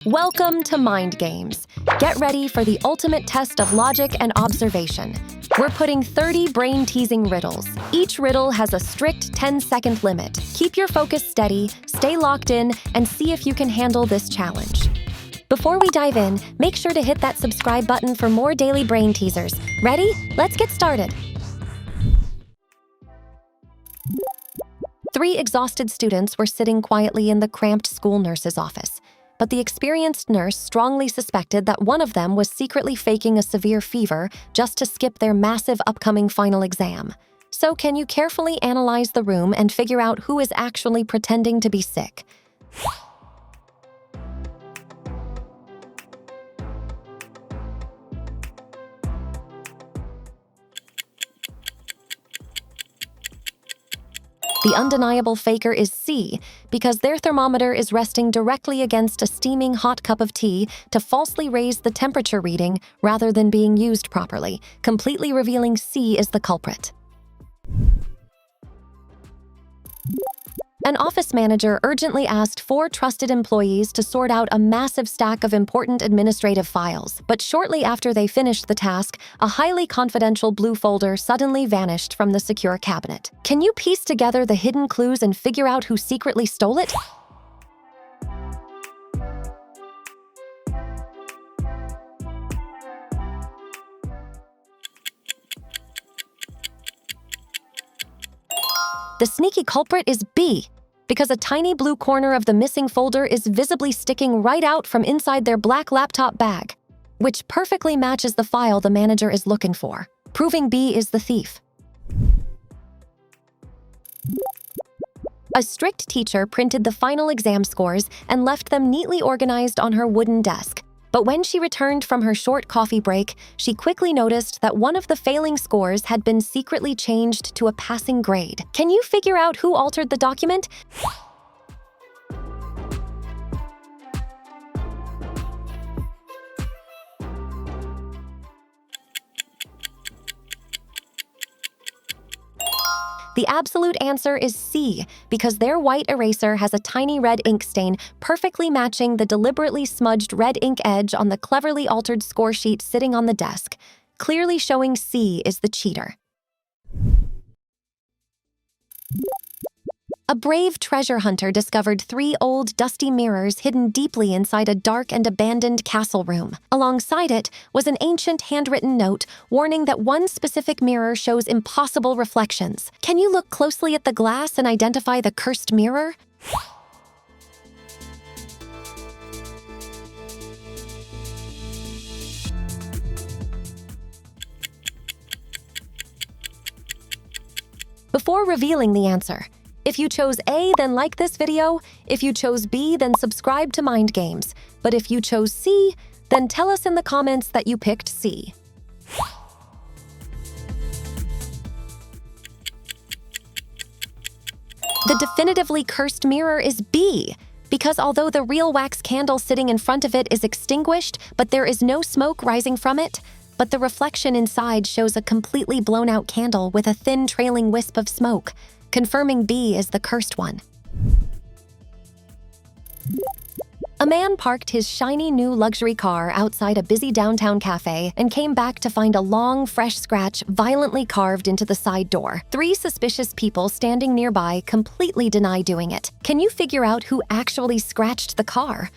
Welcome to Mind Games. Get ready for the ultimate test of logic and observation. We're putting 30 brain-teasing riddles. Each riddle has a strict 10-second limit. Keep your focus steady, stay locked in, and see if you can handle this challenge. Before we dive in, make sure to hit that subscribe button for more daily brain teasers. Ready? Let's get started. 3 exhausted students were sitting quietly in the cramped school nurse's office. But the experienced nurse strongly suspected that one of them was secretly faking a severe fever just to skip their massive upcoming final exam. So can you carefully analyze the room and figure out who is actually pretending to be sick? The undeniable faker is C, because their thermometer is resting directly against a steaming hot cup of tea to falsely raise the temperature reading rather than being used properly, completely revealing C is the culprit. An office manager urgently asked 4 trusted employees to sort out a massive stack of important administrative files, but shortly after they finished the task, a highly confidential blue folder suddenly vanished from the secure cabinet. Can you piece together the hidden clues and figure out who secretly stole it? The sneaky culprit is B, because a tiny blue corner of the missing folder is visibly sticking right out from inside their black laptop bag, which perfectly matches the file the manager is looking for, proving B is the thief. A strict teacher printed the final exam scores and left them neatly organized on her wooden desk. But when she returned from her short coffee break, she quickly noticed that one of the failing scores had been secretly changed to a passing grade. Can you figure out who altered the document? The absolute answer is C, because their white eraser has a tiny red ink stain perfectly matching the deliberately smudged red ink edge on the cleverly altered score sheet sitting on the desk, clearly showing C is the cheater. A brave treasure hunter discovered 3 old, dusty mirrors hidden deeply inside a dark and abandoned castle room. Alongside it was an ancient handwritten note warning that one specific mirror shows impossible reflections. Can you look closely at the glass and identify the cursed mirror? Before revealing the answer, if you chose A, then like this video. If you chose B, then subscribe to Mind Games. But if you chose C, then tell us in the comments that you picked C. The definitively cursed mirror is B, because although the real wax candle sitting in front of it is extinguished, but there is no smoke rising from it, but the reflection inside shows a completely blown-out candle with a thin trailing wisp of smoke, confirming B is the cursed one. A man parked his shiny new luxury car outside a busy downtown cafe and came back to find a long, fresh scratch violently carved into the side door. 3 suspicious people standing nearby completely deny doing it. Can you figure out who actually scratched the car?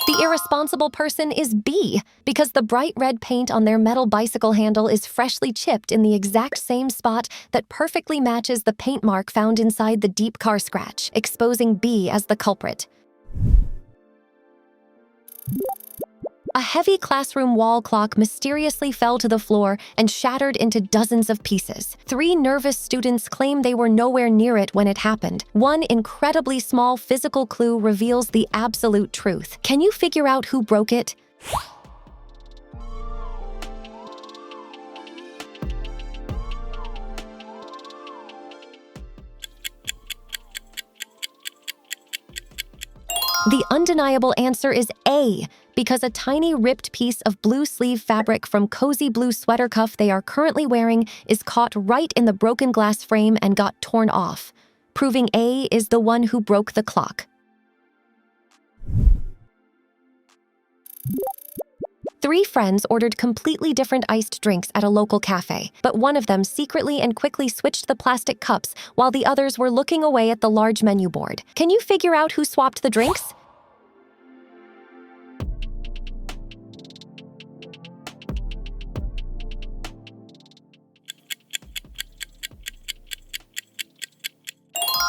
The irresponsible person is B, because the bright red paint on their metal bicycle handle is freshly chipped in the exact same spot that perfectly matches the paint mark found inside the deep car scratch, exposing B as the culprit. A heavy classroom wall clock mysteriously fell to the floor and shattered into dozens of pieces. 3 nervous students claim they were nowhere near it when it happened. One incredibly small physical clue reveals the absolute truth. Can you figure out who broke it? The undeniable answer is A, because a tiny ripped piece of blue sleeve fabric from cozy blue sweater cuff they are currently wearing is caught right in the broken glass frame and got torn off, proving A is the one who broke the clock. 3 friends ordered completely different iced drinks at a local cafe, but one of them secretly and quickly switched the plastic cups while the others were looking away at the large menu board. Can you figure out who swapped the drinks?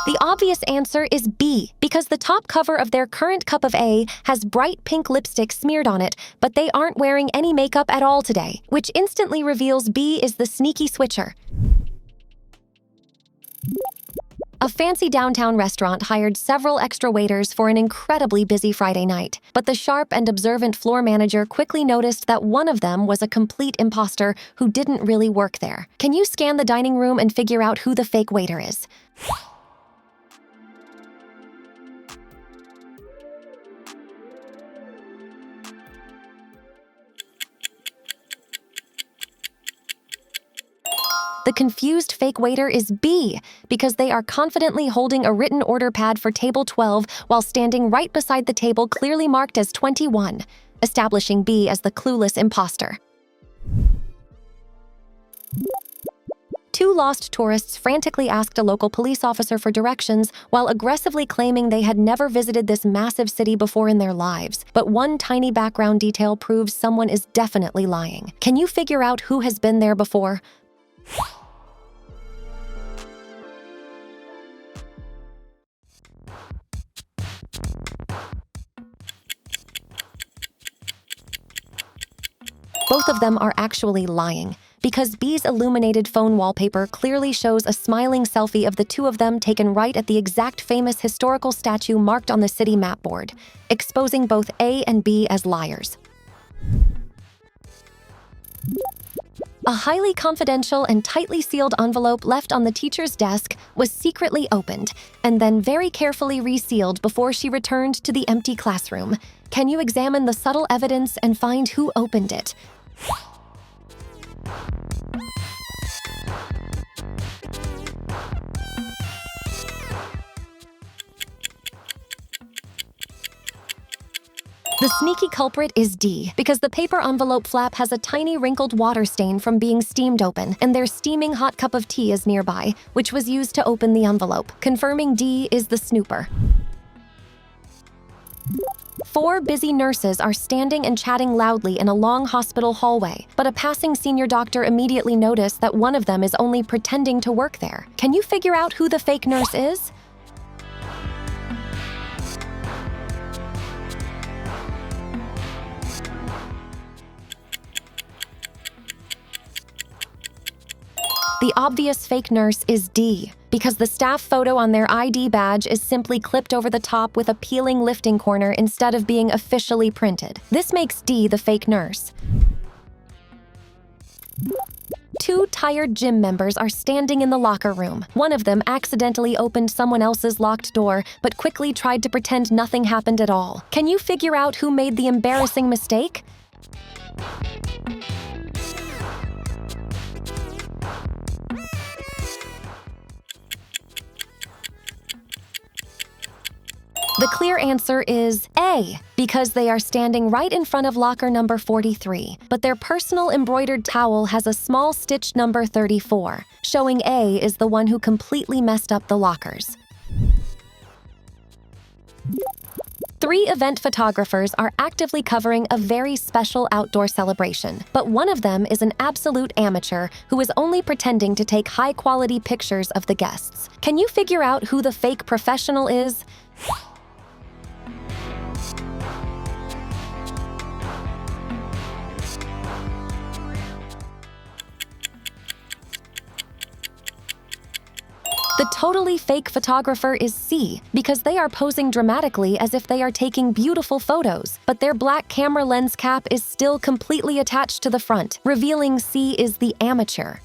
The obvious answer is B, because the top cover of their current cup of A has bright pink lipstick smeared on it, but they aren't wearing any makeup at all today, which instantly reveals B is the sneaky switcher. A fancy downtown restaurant hired several extra waiters for an incredibly busy Friday night, but the sharp and observant floor manager quickly noticed that one of them was a complete impostor who didn't really work there. Can you scan the dining room and figure out who the fake waiter is? The confused fake waiter is B, because they are confidently holding a written order pad for table 12 while standing right beside the table clearly marked as 21, establishing B as the clueless imposter. 2 lost tourists frantically asked a local police officer for directions while aggressively claiming they had never visited this massive city before in their lives. But one tiny background detail proves someone is definitely lying. Can you figure out who has been there before? Both of them are actually lying, because B's illuminated phone wallpaper clearly shows a smiling selfie of the 2 of them taken right at the exact famous historical statue marked on the city map board, exposing both A and B as liars. A highly confidential and tightly sealed envelope left on the teacher's desk was secretly opened and then very carefully resealed before she returned to the empty classroom. Can you examine the subtle evidence and find who opened it? The sneaky culprit is D, because the paper envelope flap has a tiny wrinkled water stain from being steamed open, and their steaming hot cup of tea is nearby, which was used to open the envelope, confirming D is the snooper. 4 busy nurses are standing and chatting loudly in a long hospital hallway, but a passing senior doctor immediately noticed that one of them is only pretending to work there. Can you figure out who the fake nurse is? The obvious fake nurse is D, because the staff photo on their ID badge is simply clipped over the top with a peeling lifting corner instead of being officially printed. This makes D the fake nurse. 2 tired gym members are standing in the locker room. One of them accidentally opened someone else's locked door, but quickly tried to pretend nothing happened at all. Can you figure out who made the embarrassing mistake? The clear answer is A, because they are standing right in front of locker number 43, but their personal embroidered towel has a small stitched number 34, showing A is the one who completely messed up the lockers. 3 event photographers are actively covering a very special outdoor celebration, but one of them is an absolute amateur who is only pretending to take high-quality pictures of the guests. Can you figure out who the fake professional is? The totally fake photographer is C, because they are posing dramatically as if they are taking beautiful photos, but their black camera lens cap is still completely attached to the front, revealing C is the amateur.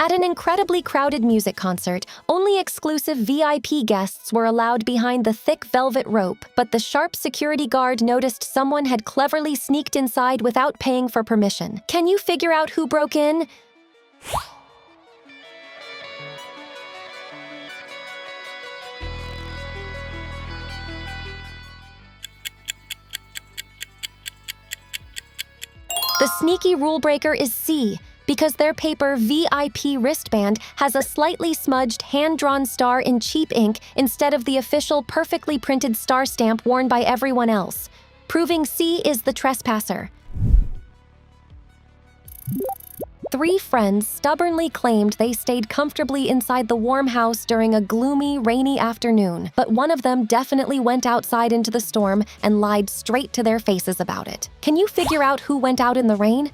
At an incredibly crowded music concert, only exclusive VIP guests were allowed behind the thick velvet rope, but the sharp security guard noticed someone had cleverly sneaked inside without paying for permission. Can you figure out who broke in? The sneaky rule breaker is C, because their paper VIP wristband has a slightly smudged hand-drawn star in cheap ink instead of the official perfectly printed star stamp worn by everyone else, proving C is the trespasser. 3 friends stubbornly claimed they stayed comfortably inside the warm house during a gloomy, rainy afternoon, but one of them definitely went outside into the storm and lied straight to their faces about it. Can you figure out who went out in the rain?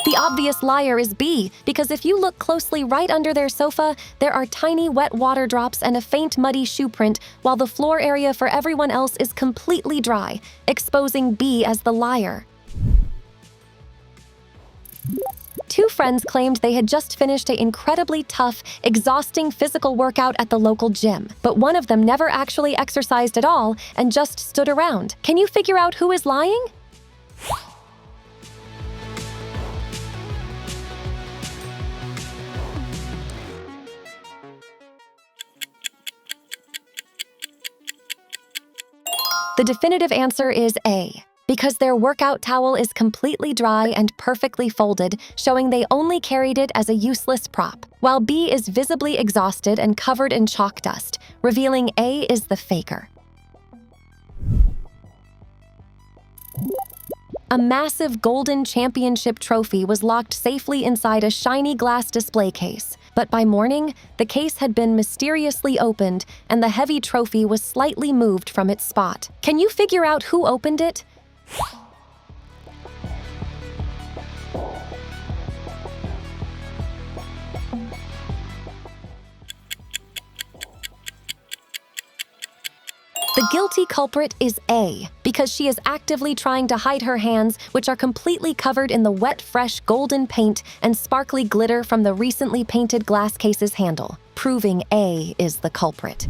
The obvious liar is B, because if you look closely right under their sofa, there are tiny wet water drops and a faint muddy shoe print, while the floor area for everyone else is completely dry, exposing B as the liar. 2 friends claimed they had just finished an incredibly tough, exhausting physical workout at the local gym, but one of them never actually exercised at all and just stood around. Can you figure out who is lying? The definitive answer is A, because their workout towel is completely dry and perfectly folded, showing they only carried it as a useless prop, while B is visibly exhausted and covered in chalk dust, revealing A is the faker. A massive golden championship trophy was locked safely inside a shiny glass display case. But by morning, the case had been mysteriously opened and the heavy trophy was slightly moved from its spot. Can you figure out who opened it? The guilty culprit is A, because she is actively trying to hide her hands, which are completely covered in the wet, fresh golden paint and sparkly glitter from the recently painted glass case's handle, proving A is the culprit.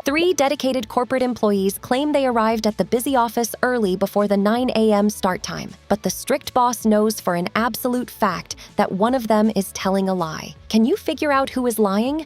3 dedicated corporate employees claim they arrived at the busy office early before the 9 a.m. start time, but the strict boss knows for an absolute fact that one of them is telling a lie. Can you figure out who is lying?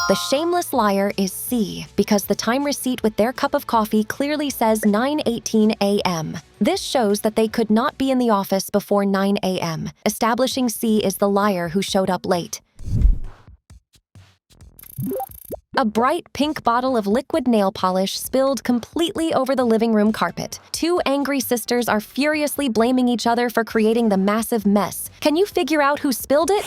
The shameless liar is C, because the time receipt with their cup of coffee clearly says 9:18 a.m. This shows that they could not be in the office before 9 a.m., establishing C is the liar who showed up late. A bright pink bottle of liquid nail polish spilled completely over the living room carpet. 2 angry sisters are furiously blaming each other for creating the massive mess. Can you figure out who spilled it?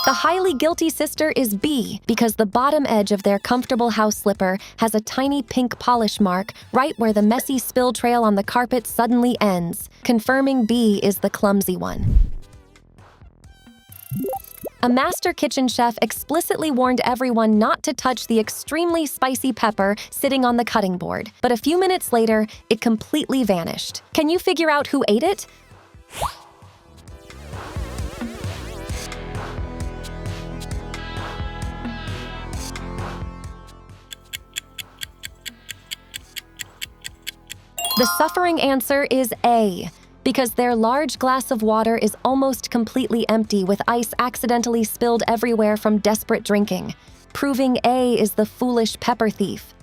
The highly guilty sister is B, because the bottom edge of their comfortable house slipper has a tiny pink polish mark right where the messy spill trail on the carpet suddenly ends, confirming B is the clumsy one. A master kitchen chef explicitly warned everyone not to touch the extremely spicy pepper sitting on the cutting board, but a few minutes later, it completely vanished. Can you figure out who ate it? The suffering answer is A, because their large glass of water is almost completely empty with ice accidentally spilled everywhere from desperate drinking, proving A is the foolish pepper thief.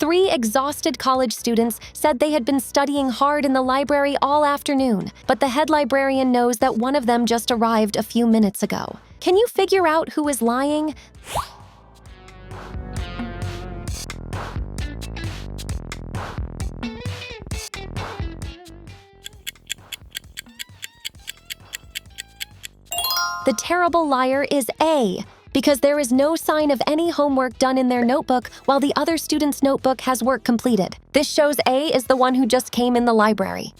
Three exhausted college students said they had been studying hard in the library all afternoon, but the head librarian knows that one of them just arrived a few minutes ago. Can you figure out who is lying? The terrible liar is A, because there is no sign of any homework done in their notebook while the other student's notebook has work completed. This shows A is the one who just came in the library.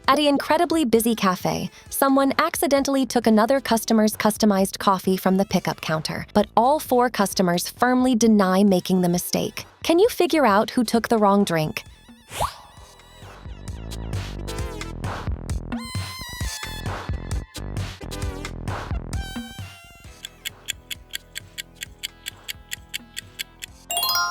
At an incredibly busy cafe, someone accidentally took another customer's customized coffee from the pickup counter, but all 4 customers firmly deny making the mistake. Can you figure out who took the wrong drink?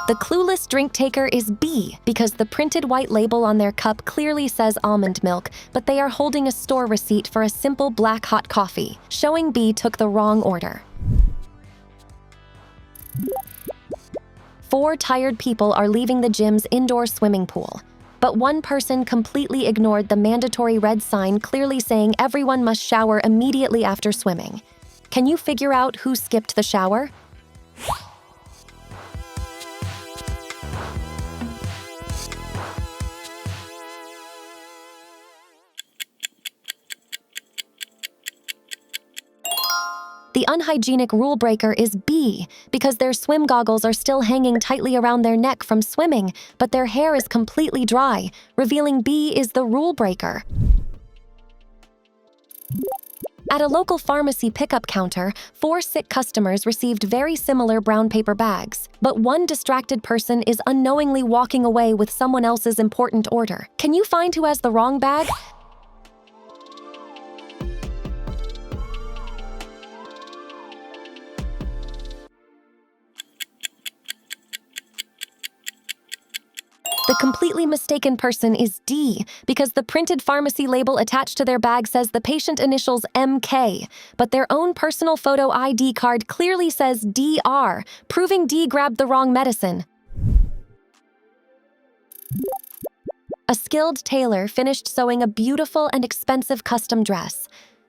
The clueless drink taker is B, because the printed white label on their cup clearly says almond milk, but they are holding a store receipt for a simple black hot coffee, showing B took the wrong order. 4 tired people are leaving the gym's indoor swimming pool, but one person completely ignored the mandatory red sign clearly saying everyone must shower immediately after swimming. Can you figure out who skipped the shower? The unhygienic rule breaker is B, because their swim goggles are still hanging tightly around their neck from swimming, but their hair is completely dry, revealing B is the rule breaker. At a local pharmacy pickup counter, 4 sick customers received very similar brown paper bags, but one distracted person is unknowingly walking away with someone else's important order. Can you find who has the wrong bag? The completely mistaken person is D, because the printed pharmacy label attached to their bag says the patient initials MK, but their own personal photo ID card clearly says DR, proving D grabbed the wrong medicine. A skilled tailor finished sewing a beautiful and expensive custom dress,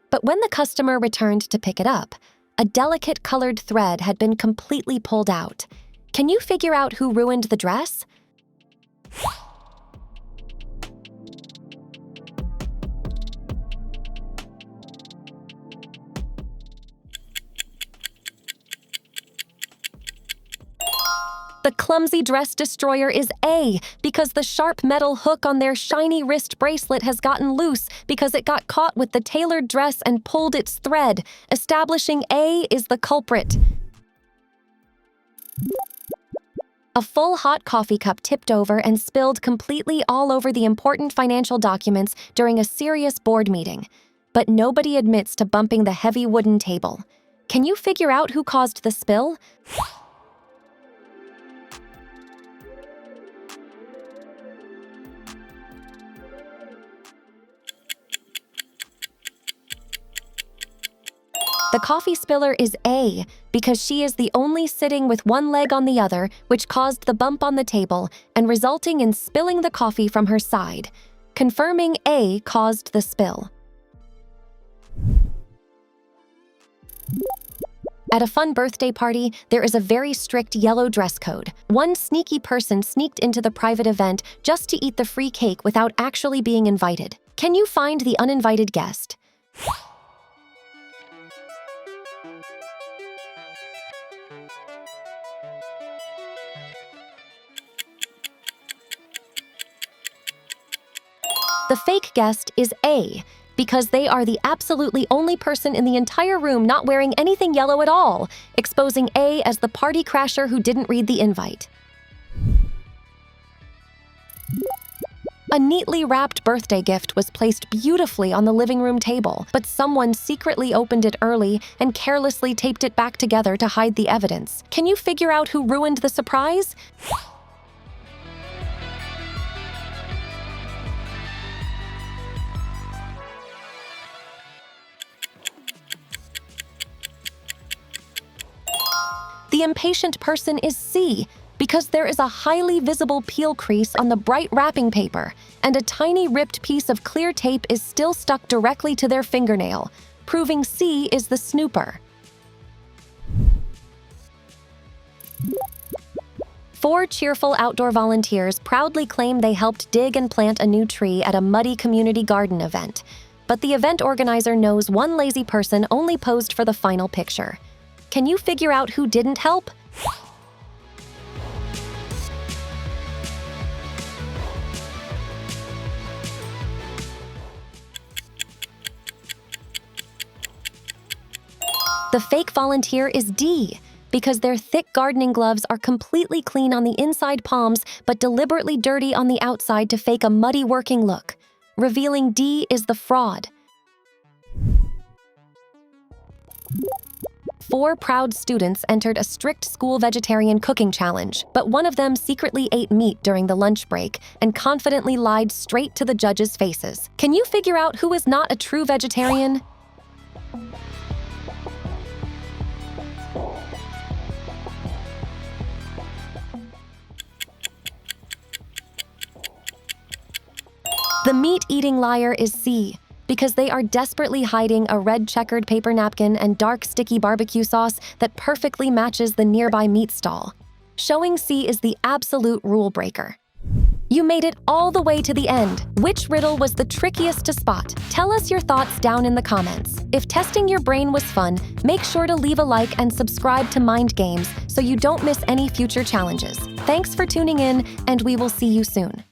but when the customer returned to pick it up, a delicate colored thread had been completely pulled out. Can you figure out who ruined the dress? The clumsy dress destroyer is A, because the sharp metal hook on their shiny wrist bracelet has gotten loose because it got caught with the tailored dress and pulled its thread, establishing A is the culprit. A full hot coffee cup tipped over and spilled completely all over the important financial documents during a serious board meeting, but nobody admits to bumping the heavy wooden table. Can you figure out who caused the spill? The coffee spiller is A, because she is the only sitting with one leg on the other, which caused the bump on the table and resulting in spilling the coffee from her side, confirming A caused the spill. At a fun birthday party, there is a very strict yellow dress code. One sneaky person sneaked into the private event just to eat the free cake without actually being invited. Can you find the uninvited guest? The fake guest is A, because they are the absolutely only person in the entire room not wearing anything yellow at all, exposing A as the party crasher who didn't read the invite. A neatly wrapped birthday gift was placed beautifully on the living room table, but someone secretly opened it early and carelessly taped it back together to hide the evidence. Can you figure out who ruined the surprise? The impatient person is C, because there is a highly visible peel crease on the bright wrapping paper, and a tiny ripped piece of clear tape is still stuck directly to their fingernail, proving C is the snooper. 4 cheerful outdoor volunteers proudly claim they helped dig and plant a new tree at a muddy community garden event. but the event organizer knows one lazy person only posed for the final picture. Can you figure out who didn't help? The fake volunteer is D, because their thick gardening gloves are completely clean on the inside palms but deliberately dirty on the outside to fake a muddy working look, revealing D is the fraud. 4 proud students entered a strict school vegetarian cooking challenge, but one of them secretly ate meat during the lunch break and confidently lied straight to the judges' faces. Can you figure out who is not a true vegetarian? The meat-eating liar is C, because they are desperately hiding a red checkered paper napkin and dark sticky barbecue sauce that perfectly matches the nearby meat stall. Showing C is the absolute rule breaker. You made it all the way to the end. Which riddle was the trickiest to spot? Tell us your thoughts down in the comments. If testing your brain was fun, make sure to leave a like and subscribe to Mind Games so you don't miss any future challenges. Thanks for tuning in, and we will see you soon.